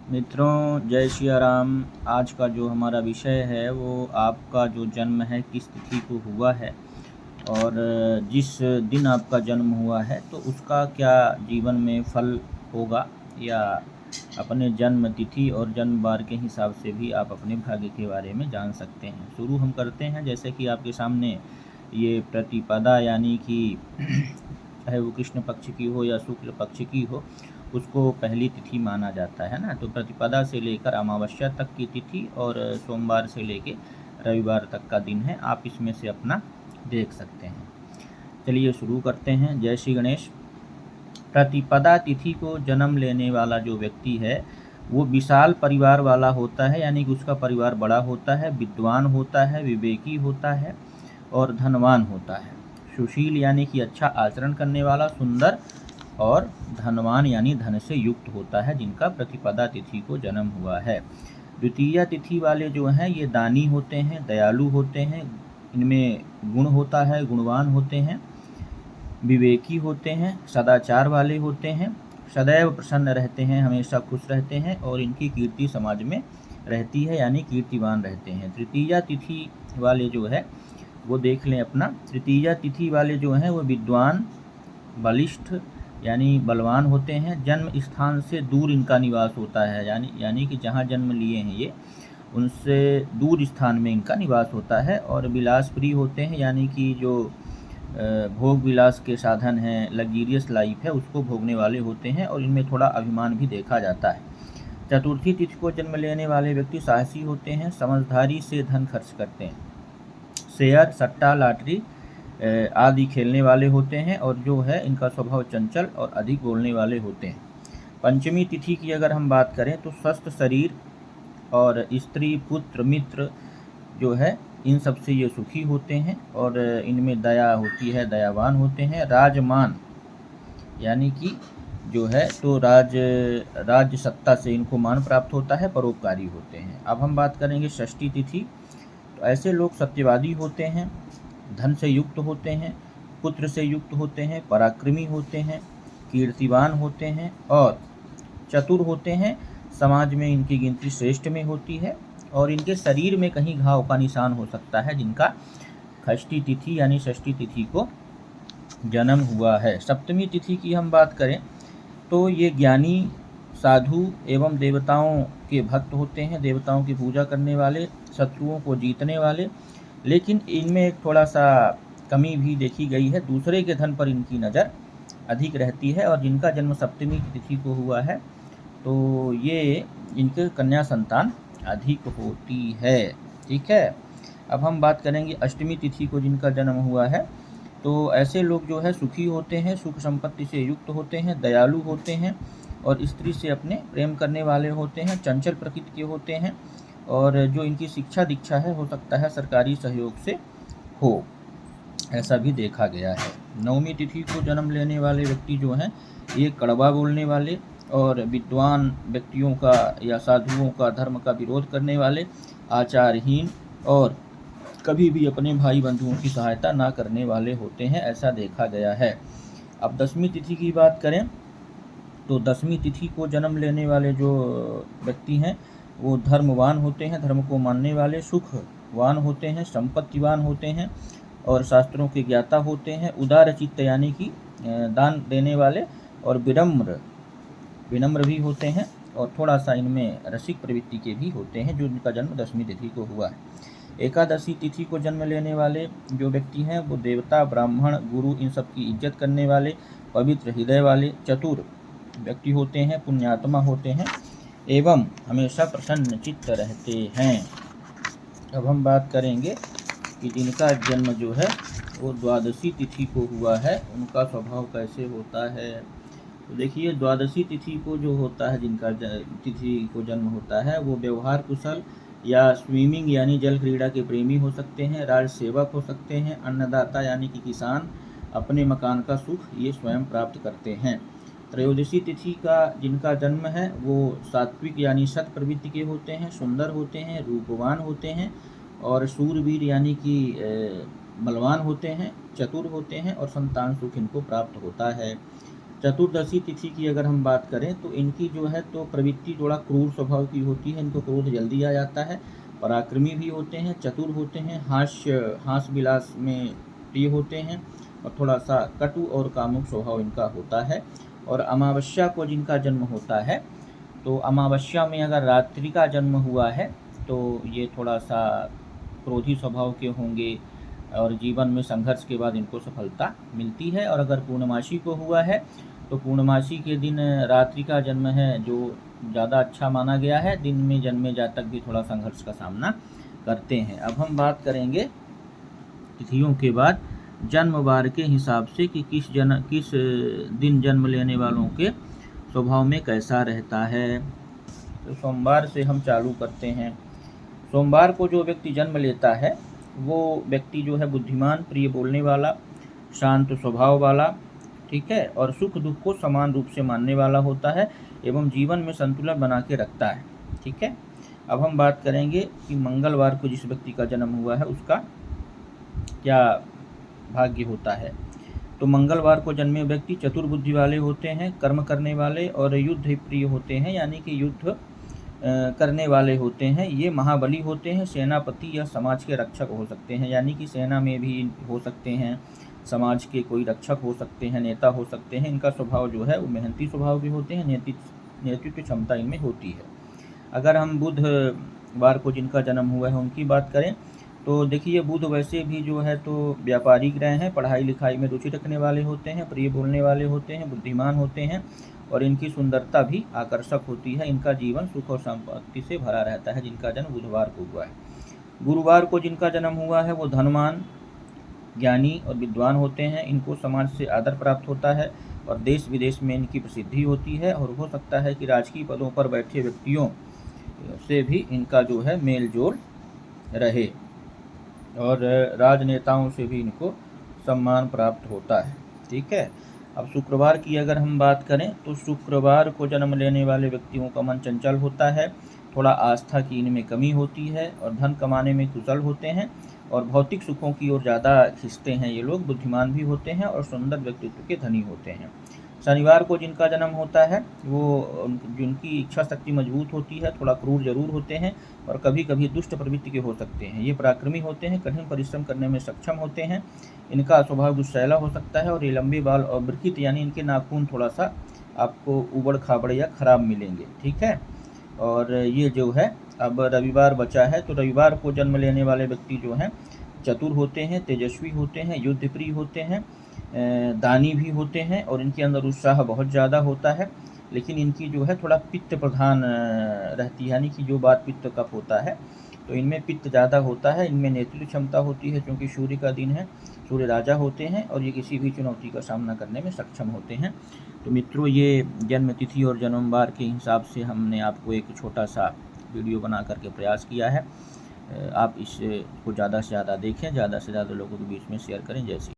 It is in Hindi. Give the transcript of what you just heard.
मित्रों, जय सिया राम। आज का जो हमारा विषय है वो आपका जो जन्म है किस तिथि को हुआ है और जिस दिन आपका जन्म हुआ है तो उसका क्या जीवन में फल होगा, या अपने जन्म तिथि और जन्म बार के हिसाब से भी आप अपने भाग्य के बारे में जान सकते हैं। शुरू हम करते हैं। जैसे कि आपके सामने ये प्रतिपदा यानी कि चाहे वो कृष्ण पक्ष की हो या शुक्ल पक्ष की हो, उसको पहली तिथि माना जाता है ना। तो प्रतिपदा से लेकर अमावस्या तक की तिथि और सोमवार से लेकर रविवार तक का दिन है। आप इसमें से अपना देख सकते हैं। चलिए शुरू करते हैं। जय श्री गणेश। प्रतिपदा तिथि को जन्म लेने वाला जो व्यक्ति है वो विशाल परिवार वाला होता है, यानी कि उसका परिवार बड़ा होता है, विद्वान होता है, विवेकी होता है और धनवान होता है। सुशील यानी कि अच्छा आचरण करने वाला, सुंदर और धनवान यानी धन से युक्त होता है जिनका प्रतिपदा तिथि को जन्म हुआ है। द्वितीया तिथि वाले जो हैं ये दानी होते हैं, दयालु होते हैं, इनमें गुण होता है, गुणवान होते हैं, विवेकी होते हैं, सदाचार वाले होते हैं, सदैव प्रसन्न रहते हैं, हमेशा खुश रहते हैं और इनकी कीर्ति समाज में रहती है, यानी कीर्तिवान रहते हैं। तृतीया तिथि वाले जो है वो देख लें अपना। तृतीया तिथि वाले जो हैं वो विद्वान, बलिष्ठ यानी बलवान होते हैं। जन्म स्थान से दूर इनका निवास होता है, यानी कि जहाँ जन्म लिए हैं ये उनसे दूर स्थान में इनका निवास होता है। और विलास प्रिय होते हैं, यानी कि जो भोग विलास के साधन हैं, लग्जरियस लाइफ है, उसको भोगने वाले होते हैं और इनमें थोड़ा अभिमान भी देखा जाता है। चतुर्थी तिथि को जन्म लेने वाले व्यक्ति साहसी होते हैं, समझदारी से धन खर्च करते हैं, शेयर, सट्टा, लॉटरी आदि खेलने वाले होते हैं और जो है इनका स्वभाव चंचल और अधिक बोलने वाले होते हैं। पंचमी तिथि की अगर हम बात करें तो स्वस्थ शरीर और स्त्री, पुत्र, मित्र जो है इन सब से ये सुखी होते हैं और इनमें दया होती है, दयावान होते हैं। राजमान यानी कि जो है तो राज्य सत्ता से इनको मान प्राप्त होता है, परोपकारी होते हैं। अब हम बात करेंगे षष्ठी तिथि। तो ऐसे लोग सत्यवादी होते हैं, धन से युक्त होते हैं, पुत्र से युक्त होते हैं, पराक्रमी होते हैं, कीर्तिवान होते हैं और चतुर होते हैं। समाज में इनकी गिनती श्रेष्ठ में होती है और इनके शरीर में कहीं घाव का निशान हो सकता है जिनका षष्ठी तिथि यानी षष्ठी तिथि को जन्म हुआ है। सप्तमी तिथि की हम बात करें तो ये ज्ञानी, साधु एवं देवताओं के भक्त होते हैं, देवताओं की पूजा करने वाले, शत्रुओं को जीतने वाले। लेकिन इनमें एक थोड़ा सा कमी भी देखी गई है, दूसरे के धन पर इनकी नज़र अधिक रहती है। और जिनका जन्म सप्तमी तिथि को हुआ है तो ये इनके कन्या संतान अधिक होती है। ठीक है। अब हम बात करेंगे अष्टमी तिथि को जिनका जन्म हुआ है। तो ऐसे लोग जो है सुखी होते हैं, सुख संपत्ति से युक्त होते हैं, दयालु होते हैं और स्त्री से अपने प्रेम करने वाले होते हैं, चंचल प्रकृति के होते हैं और जो इनकी शिक्षा दीक्षा है हो सकता है सरकारी सहयोग से हो, ऐसा भी देखा गया है। नवमी तिथि को जन्म लेने वाले व्यक्ति जो हैं ये कड़वा बोलने वाले और विद्वान व्यक्तियों का या साधुओं का धर्म का विरोध करने वाले, आचारहीन और कभी भी अपने भाई बंधुओं की सहायता ना करने वाले होते हैं, ऐसा देखा गया है। अब दसवीं तिथि की बात करें तो दसवीं तिथि को जन्म लेने वाले जो व्यक्ति हैं वो धर्मवान होते हैं, धर्म को मानने वाले, सुखवान होते हैं, संपत्तिवान होते हैं और शास्त्रों के ज्ञाता होते हैं, उदार चित्त यानी कि दान देने वाले और विनम्र भी होते हैं और थोड़ा सा इनमें रसिक प्रवृत्ति के भी होते हैं, जो इनका जन्म दसवीं तिथि को हुआ है। एकादशी तिथि को जन्म लेने वाले जो व्यक्ति हैं वो देवता, ब्राह्मण, गुरु इन सब की इज्जत करने वाले, पवित्र हृदय वाले, चतुर व्यक्ति होते हैं, पुण्यात्मा होते हैं एवं हमेशा प्रसन्न चित्त रहते हैं। अब हम बात करेंगे कि जिनका जन्म जो है वो द्वादशी तिथि को हुआ है उनका स्वभाव कैसे होता है। तो देखिए, द्वादशी तिथि को जो होता है, जिनका तिथि को जन्म होता है वो व्यवहार कुशल या स्विमिंग यानी जल क्रीड़ा के प्रेमी हो सकते हैं, राज सेवक हो सकते हैं, अन्नदाता यानी कि किसान, अपने मकान का सुख ये स्वयं प्राप्त करते हैं। त्रयोदशी तिथि का जिनका जन्म है वो सात्विक यानी सत प्रवृत्ति के होते हैं, सुंदर होते हैं, रूपवान होते हैं और शूरवीर यानी कि बलवान होते हैं, चतुर होते हैं और संतान सुख इनको प्राप्त होता है। चतुर्दशी तिथि की अगर हम बात करें तो इनकी जो है तो प्रवृत्ति थोड़ा क्रूर स्वभाव की होती है। इनको क्रोध जल्दी आ जाता है, पराक्रमी भी होते हैं, चतुर होते हैं, हास्य विलास में प्रिय होते हैं और थोड़ा सा कटु और कामुक स्वभाव इनका होता है। और अमावस्या को जिनका जन्म होता है तो अमावस्या में अगर रात्रि का जन्म हुआ है तो ये थोड़ा सा क्रोधी स्वभाव के होंगे और जीवन में संघर्ष के बाद इनको सफलता मिलती है। और अगर पूर्णमासी को हुआ है तो पूर्णमासी के दिन रात्रि का जन्म है जो ज़्यादा अच्छा माना गया है। दिन में जन्मे जातक भी थोड़ा संघर्ष का सामना करते हैं। अब हम बात करेंगे तिथियों के बाद जन्म वार के हिसाब से कि किस दिन जन्म लेने वालों के स्वभाव में कैसा रहता है। तो सोमवार से हम चालू करते हैं। सोमवार को जो व्यक्ति जन्म लेता है वो व्यक्ति जो है बुद्धिमान, प्रिय बोलने वाला, शांत स्वभाव वाला, ठीक है, और सुख दुख को समान रूप से मानने वाला होता है एवं जीवन में संतुलन बना के रखता है, ठीक है। अब हम बात करेंगे कि मंगलवार को जिस व्यक्ति का जन्म हुआ है उसका क्या भाग्य होता है। तो मंगलवार को जन्मे व्यक्ति चतुर बुद्धि वाले होते हैं, कर्म करने वाले और युद्ध प्रिय होते हैं, यानी कि युद्ध करने वाले होते हैं। ये महाबली होते हैं, सेनापति या समाज के रक्षक हो सकते हैं, यानी कि सेना में भी हो सकते हैं, समाज के कोई रक्षक हो सकते हैं, नेता हो सकते हैं। इनका स्वभाव जो है वो मेहनती स्वभाव के होते हैं, नेतृत्व क्षमता इनमें होती है। अगर हम बुधवार को जिनका जन्म हुआ है उनकी बात करें तो देखिए बुध वैसे भी जो है तो व्यापारी ग्रह हैं, पढ़ाई लिखाई में रुचि रखने वाले होते हैं, प्रिय बोलने वाले होते हैं, बुद्धिमान होते हैं और इनकी सुंदरता भी आकर्षक होती है। इनका जीवन सुख और संपत्ति से भरा रहता है जिनका जन्म बुधवार को हुआ है। गुरुवार को जिनका जन्म हुआ है वो धनवान, ज्ञानी और विद्वान होते हैं। इनको समाज से आदर प्राप्त होता है और देश विदेश में इनकी प्रसिद्धि होती है और हो सकता है कि राजकीय पदों पर बैठे व्यक्तियों से भी इनका जो है मेल जोल रहे और राजनेताओं से भी इनको सम्मान प्राप्त होता है, ठीक है। अब शुक्रवार की अगर हम बात करें तो शुक्रवार को जन्म लेने वाले व्यक्तियों का मन चंचल होता है, थोड़ा आस्था की इनमें कमी होती है और धन कमाने में कुशल होते हैं और भौतिक सुखों की ओर ज़्यादा खिंचते हैं। ये लोग बुद्धिमान भी होते हैं और सुंदर व्यक्तित्व के धनी होते हैं। शनिवार को जिनका जन्म होता है वो जिनकी इच्छा शक्ति मजबूत होती है, थोड़ा क्रूर जरूर होते हैं और कभी कभी दुष्ट प्रवृत्ति के हो सकते हैं। ये पराक्रमी होते हैं, कठिन परिश्रम करने में सक्षम होते हैं। इनका स्वभाव गुस्सैला हो सकता है और ये लंबे बाल और वृक्कित यानी इनके नाखून थोड़ा सा आपको उबड़ खाबड़ या खराब मिलेंगे, ठीक है। और ये जो है अब रविवार बचा है तो रविवार को जन्म लेने वाले व्यक्ति जो हैं चतुर होते हैं, तेजस्वी होते हैं, युद्ध प्रिय होते हैं, दानी भी होते हैं और इनके अंदर उत्साह बहुत ज़्यादा होता है। लेकिन इनकी जो है थोड़ा पित्त प्रधान रहती है, यानी कि जो बात पित्त कफ होता है तो इनमें पित्त ज़्यादा होता है। इनमें नेतृत्व क्षमता होती है क्योंकि सूर्य का दिन है, सूर्य राजा होते हैं और ये किसी भी चुनौती का सामना करने में सक्षम होते हैं। तो मित्रों ये जन्म तिथि और जन्मवार के हिसाब से हमने आपको एक छोटा सा वीडियो बना करके प्रयास किया है। आप इसको ज़्यादा से ज़्यादा देखें, ज़्यादा से ज़्यादा लोगों के बीच में शेयर करें। जैसे